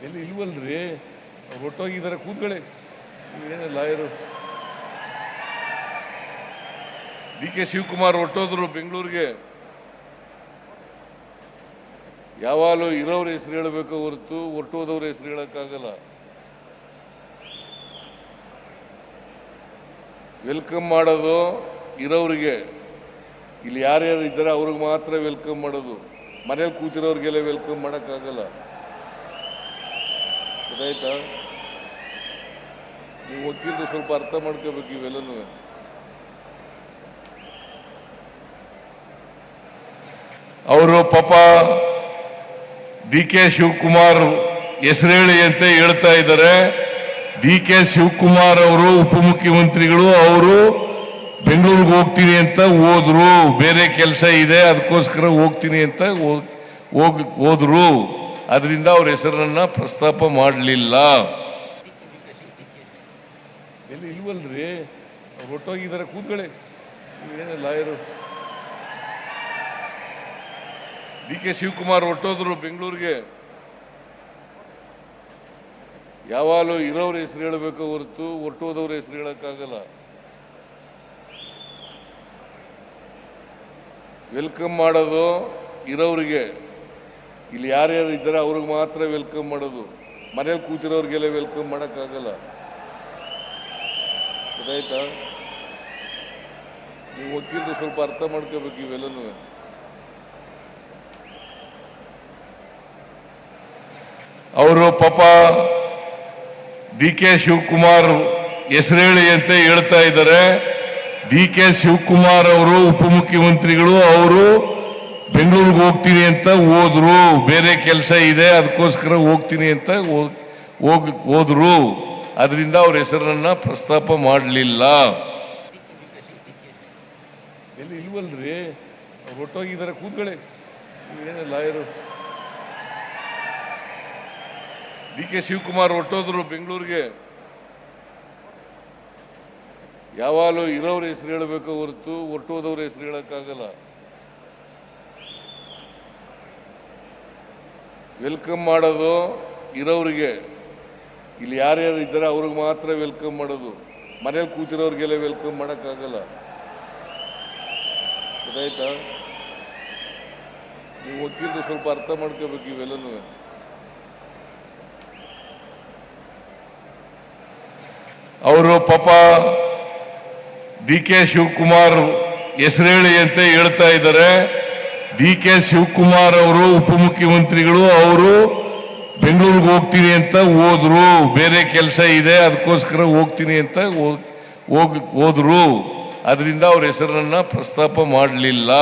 ಎಲ್ಲಿ ಇಲ್ವಲ್ರಿ, ಅವ್ರು ಒಟ್ಟೋಗಿದ್ದಾರೆ, ಕೂತ್ಕೊಳ್ಳಿ. ಏನು ಲಾಯರು DK ಶಿವಕುಮಾರ್ ಹೊಟ್ಟೋದ್ರು ಬೆಂಗಳೂರಿಗೆ. ಯಾವಾಗಲೂ ಇರೋರ ಹೆಸರು ಹೇಳಬೇಕು ಹೊರತು ಹೊರಟೋದವ್ರ ಹೆಸರು ಹೇಳಕ್ಕಾಗಲ್ಲ. ವೆಲ್ಕಮ್ ಮಾಡೋದು ಇರೋರಿಗೆ, ಇಲ್ಲಿ ಯಾರ್ಯಾರು ಇದ್ದಾರೆ ಅವ್ರಿಗೆ ಮಾತ್ರ ವೆಲ್ಕಮ್ ಮಾಡೋದು. ಮನೇಲಿ ಕೂತಿರೋರಿಗೆಲ್ಲ ವೆಲ್ಕಮ್ ಮಾಡೋಕ್ಕಾಗಲ್ಲ. ಗೊತ್ತಾಯ್ತಾ? ನೀವು ವಕೀಲರು ಸ್ವಲ್ಪ ಅರ್ಥ ಮಾಡ್ಕೋಬೇಕು ಇವೆಲ್ಲನೂ. ಅವರು ಪಾಪ DK ಶಿವಕುಮಾರ್ ಹೆಸರು ಹೇಳಿ ಅಂತ ಹೇಳ್ತಾ ಇದ್ದಾರೆ. DK ಶಿವಕುಮಾರ್ ಅವರು ಉಪಮುಖ್ಯಮಂತ್ರಿಗಳು, ಅವರು ಬೆಂಗಳೂರಿಗೆ ಹೋಗ್ತೀನಿ ಅಂತ ಹೋದ್ರು. ಬೇರೆ ಕೆಲಸ ಇದೆ ಅದಕ್ಕೋಸ್ಕರ ಹೋಗ್ತೀನಿ ಅಂತ ಹೋದ್ರು. ಅದರಿಂದ ಅವ್ರ ಹೆಸರನ್ನ ಪ್ರಸ್ತಾಪ ಮಾಡಲಿಲ್ಲ. ಎಲ್ಲಿ ಇಲ್ವಲ್ರಿ, ಅವ್ರು ಒಟ್ಟೋಗಿದ್ದಾರೆ, ಕೂತ್ಕೊಳ್ಳಿ. ಏನು ಲಾಯರು DK ಶಿವಕುಮಾರ್ ಹೊಟ್ಟೋದ್ರು ಬೆಂಗಳೂರಿಗೆ. ಯಾವಾಗಲೂ ಇರೋರ ಹೆಸರು ಹೇಳಬೇಕು ಹೊರತು ಹೊರಟೋದವ್ರ ಹೆಸರು ಹೇಳಕ್ಕಾಗಲ್ಲ. ವೆಲ್ಕಮ್ ಮಾಡೋದು ಇರೋರಿಗೆ, ಇಲ್ಲಿ ಯಾರ್ಯಾರು ಇದ್ದಾರೆ ಅವ್ರಿಗೆ ಮಾತ್ರ ವೆಲ್ಕಮ್ ಮಾಡೋದು. ಮನೇಲಿ ಕೂತಿರೋರಿಗೆಲ್ಲ ವೆಲ್ಕಮ್ ಮಾಡೋಕ್ಕಾಗಲ್ಲ. ಗೊತ್ತಾಯ್ತಾ? ನೀವು ವಕೀಲರು ಸ್ವಲ್ಪ ಅರ್ಥ ಮಾಡ್ಕೋಬೇಕು ಇವೆಲ್ಲನೂ. ಅವರು ಪಾಪ DK ಶಿವಕುಮಾರ್ ಹೆಸರು ಹೇಳಿ ಅಂತ ಹೇಳ್ತಾ ಇದ್ದಾರೆ. DK ಶಿವಕುಮಾರ್ ಅವರು ಉಪಮುಖ್ಯಮಂತ್ರಿಗಳು, ಅವರು ಬೆಂಗಳೂರಿಗೆ ಹೋಗ್ತೀನಿ ಅಂತ ಹೋದ್ರು. ಬೇರೆ ಕೆಲಸ ಇದೆ ಅದಕ್ಕೋಸ್ಕರ ಹೋಗ್ತೀನಿ ಅಂತ ಹೋದ್ರು. ಅದರಿಂದ ಅವ್ರ ಹೆಸರನ್ನ ಪ್ರಸ್ತಾಪ ಮಾಡಲಿಲ್ಲ. ಎಲ್ಲಿ ಇಲ್ವಲ್ರಿ, ಅವ್ರು ಒಟ್ಟೋಗಿದ್ದಾರೆ, ಕೂತ್ಕೊಳ್ಳಿ. ಏನು ಲಾಯರು DK ಶಿವಕುಮಾರ್ ಹೊಟ್ಟೋದ್ರು ಬೆಂಗಳೂರಿಗೆ. ಯಾವಾಗಲೂ ಇರೋರ ಹೆಸರು ಹೇಳಬೇಕು ಹೊರತು ಹೊರಟೋದವ್ರ ಹೆಸರು ಹೇಳಕ್ಕಾಗಲ್ಲ. ವೆಲ್ಕಮ್ ಮಾಡೋದು ಇರೋರಿಗೆ, ಇಲ್ಲಿ ಯಾರ್ಯಾರು ಇದ್ದಾರೆ ಅವ್ರಿಗೆ ಮಾತ್ರ ವೆಲ್ಕಮ್ ಮಾಡೋದು. ಮನೇಲಿ ಕೂತಿರೋರಿಗೆಲ್ಲ ವೆಲ್ಕಮ್ ಮಾಡೋಕ್ಕಾಗಲ್ಲ. ಗೊತ್ತಾಯ್ತಾ? ನೀವು ವಕೀಲರು ಸ್ವಲ್ಪ ಅರ್ಥ ಮಾಡ್ಕೋಬೇಕು ಇವೆಲ್ಲನೂ. ಅವರು ಪಾಪ DK ಶಿವಕುಮಾರ್ ಹೆಸರು ಹೇಳಿ ಅಂತ ಹೇಳ್ತಾ ಇದ್ದಾರೆ. DK ಶಿವಕುಮಾರ್ ಅವರು ಉಪಮುಖ್ಯಮಂತ್ರಿಗಳು, ಅವರು ಬೆಂಗಳೂರಿಗೆ ಹೋಗ್ತೀನಿ ಅಂತ ಹೋದ್ರು. ಬೇರೆ ಕೆಲಸ ಇದೆ ಅದಕ್ಕೋಸ್ಕರ ಹೋಗ್ತೀನಿ ಅಂತ ಹೋದ್ರು. ಅದರಿಂದ ಅವ್ರ ಹೆಸರನ್ನ ಪ್ರಸ್ತಾಪ ಮಾಡಲಿಲ್ಲ.